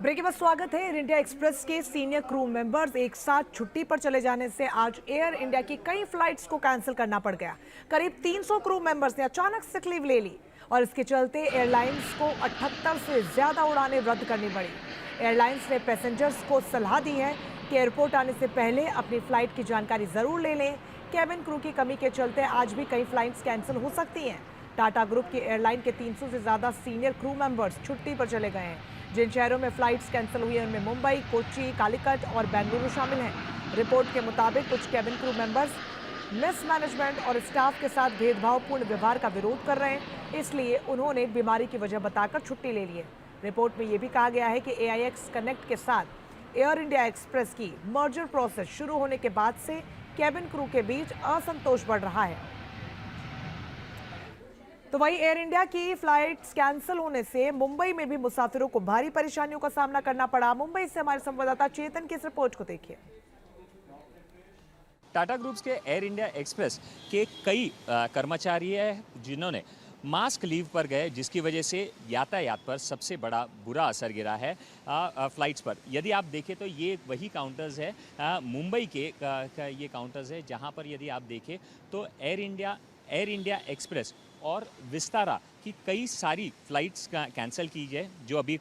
Break के बाद स्वागत है। एयर इंडिया एक्सप्रेस के सीनियर क्रू मेंबर्स एक साथ छुट्टी पर चले जाने से आज एयर इंडिया की कई फ्लाइट्स को कैंसिल करना पड़ गया। करीब 300 क्रू मेंबर्स ने अचानक सिक लीव ले ली और इसके चलते एयरलाइंस को 78 से ज्यादा उड़ानें रद्द करनी पड़ी। एयरलाइंस ने पैसेंजर्स को सलाह दी है कि एयरपोर्ट आने से पहले अपनी फ्लाइट की जानकारी जरूर ले लें। केबिन क्रू की कमी के चलते आज भी कई फ्लाइट्स कैंसिल हो सकती हैं। टाटा ग्रुप की एयरलाइन के 300 से ज्यादा सीनियर क्रू मेंबर्स छुट्टी पर चले गए हैं। जिन शहरों में फ्लाइट्स कैंसिल हुई हैं उनमें मुंबई, कोच्चि, कालीकट और बेंगलुरु शामिल हैं। रिपोर्ट के मुताबिक कुछ केबिन क्रू मेंबर्स मिसमैनेजमेंट और स्टाफ के साथ भेदभावपूर्ण व्यवहार का विरोध कर रहे हैं, इसलिए उन्होंने बीमारी की वजह बताकर छुट्टी ले ली है। रिपोर्ट में यह भी कहा गया है कि AIX कनेक्ट के साथ एयर इंडिया एक्सप्रेस की मर्जर प्रोसेस शुरू होने के बाद से केबिन क्रू के बीच असंतोष बढ़ रहा है। तो वही एयर इंडिया की फ्लाइट्स कैंसिल होने से मुंबई में भी मुसाफिरों को भारी परेशानियों का सामना करना पड़ा। मुंबई से हमारे संवाददाता चेतन की इस रिपोर्ट को देखिए। टाटा ग्रुप्स के एयर इंडिया एक्सप्रेस के कई कर्मचारी हैं जिन्होंने मास्क लीव पर गए, जिसकी वजह से यातायात पर सबसे बड़ा बुरा असर गिरा है फ्लाइट्स पर। यदि आप देखें तो ये वही काउंटर्स है मुंबई के ये काउंटर्स है जहां पर यदि आप देखें तो एयर इंडिया एक्सप्रेस और विस्तारा की कई सारी फ्लाइट्स कैंसिल की है। जो अभी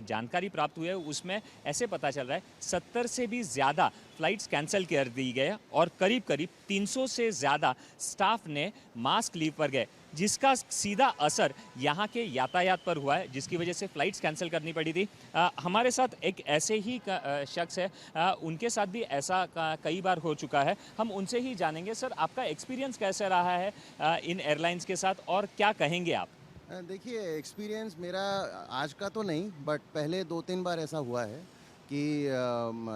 जानकारी प्राप्त हुई है उसमें ऐसे पता चल रहा है 70 से भी ज़्यादा फ्लाइट्स कैंसिल कर दी गए और करीब 300 से ज़्यादा स्टाफ ने मास्क लीव पर गए, जिसका सीधा असर यहाँ के यातायात पर हुआ है, जिसकी वजह से फ़्लाइट्स कैंसिल करनी पड़ी थी। हमारे साथ एक ऐसे ही शख्स है, उनके साथ भी ऐसा कई बार हो चुका है। हम उनसे ही जानेंगे। सर, आपका एक्सपीरियंस कैसे रहा है इन एयरलाइंस के साथ और क्या कहेंगे आप? देखिए, एक्सपीरियंस मेरा आज का तो नहीं, बट पहले 2-3 बार ऐसा हुआ है कि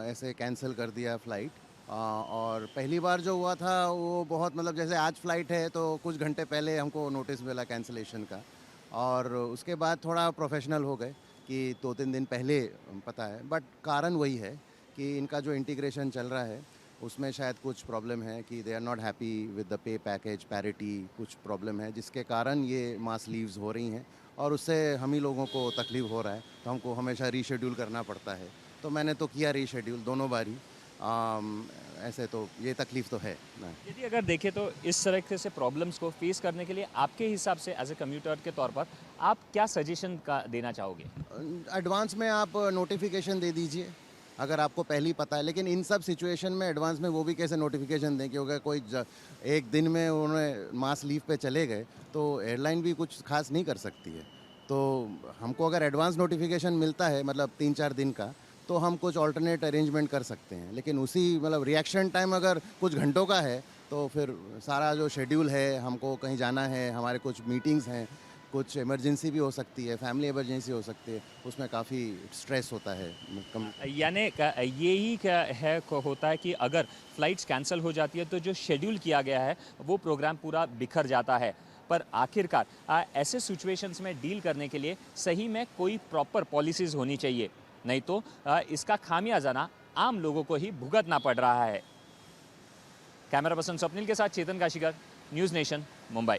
ऐसे कैंसिल कर दिया फ़्लाइट। और पहली बार जो हुआ था वो बहुत मतलब जैसे आज फ़्लाइट है तो कुछ घंटे पहले हमको नोटिस मिला कैंसिलेशन का, और उसके बाद थोड़ा प्रोफेशनल हो गए कि 2-3 दिन पहले पता है। बट कारण वही है कि इनका जो इंटीग्रेशन चल रहा है उसमें शायद कुछ प्रॉब्लम है कि they are not happy with the pay package parity, कुछ प्रॉब्लम है जिसके कारण ये मास लीव्स हो रही हैं और उससे हम ही लोगों को तकलीफ़ हो रहा है। तो हमको हमेशा रीशेड्यूल करना पड़ता है, तो मैंने तो किया रीशेड्यूल दोनों बार ही। ऐसे तो ये तकलीफ़ तो है ना। यदि अगर देखें तो इस तरह से प्रॉब्लम्स को फेस करने के लिए आपके हिसाब से एज ए कम्यूटर के तौर पर आप क्या सजेशन का देना चाहोगे? एडवांस में आप नोटिफिकेशन दे दीजिए अगर आपको पहले ही पता है, लेकिन इन सब सिचुएशन में एडवांस में वो भी कैसे नोटिफिकेशन दें, क्योंकि कोई एक दिन में उन्होंने मास लीव पे चले गए तो एयरलाइन भी कुछ खास नहीं कर सकती है। तो हमको अगर एडवांस नोटिफिकेशन मिलता है मतलब 3-4 दिन का, तो हम कुछ ऑल्टरनेट अरेंजमेंट कर सकते हैं। लेकिन उसी मतलब रिएक्शन टाइम अगर कुछ घंटों का है तो फिर सारा जो शेड्यूल है, हमको कहीं जाना है, हमारे कुछ मीटिंग्स हैं, कुछ इमरजेंसी भी हो सकती है, फैमिली इमरजेंसी हो सकती है, उसमें काफ़ी स्ट्रेस होता है। यानी यही है होता है कि अगर फ्लाइट्स कैंसिल हो जाती है तो जो शेड्यूल किया गया है वो प्रोग्राम पूरा बिखर जाता है। पर आखिरकार ऐसे सिचुएशंस में डील करने के लिए सही में कोई प्रॉपर पॉलिसीज़ होनी चाहिए, नहीं तो इसका खामियाजा ना आम लोगों को ही भुगतना पड़ रहा है। कैमरा पर्सन स्वप्निल के साथ चेतन काशीकर, न्यूज़ नेशन, मुंबई।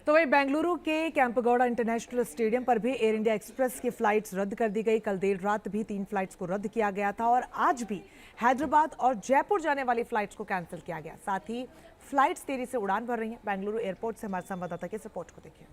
तो वही बेंगलुरु के कैंपगौड़ा इंटरनेशनल स्टेडियम पर भी एयर इंडिया एक्सप्रेस की फ्लाइट्स रद्द कर दी गई। कल देर रात भी 3 फ्लाइट्स को रद्द किया गया था और आज भी हैदराबाद और जयपुर जाने वाली फ्लाइट्स को कैंसिल किया गया। साथ ही फ्लाइट्स देरी से उड़ान भर रही हैं। बेंगलुरु एयरपोर्ट से हमारे संवाददाता की इस रिपोर्ट को देखिए।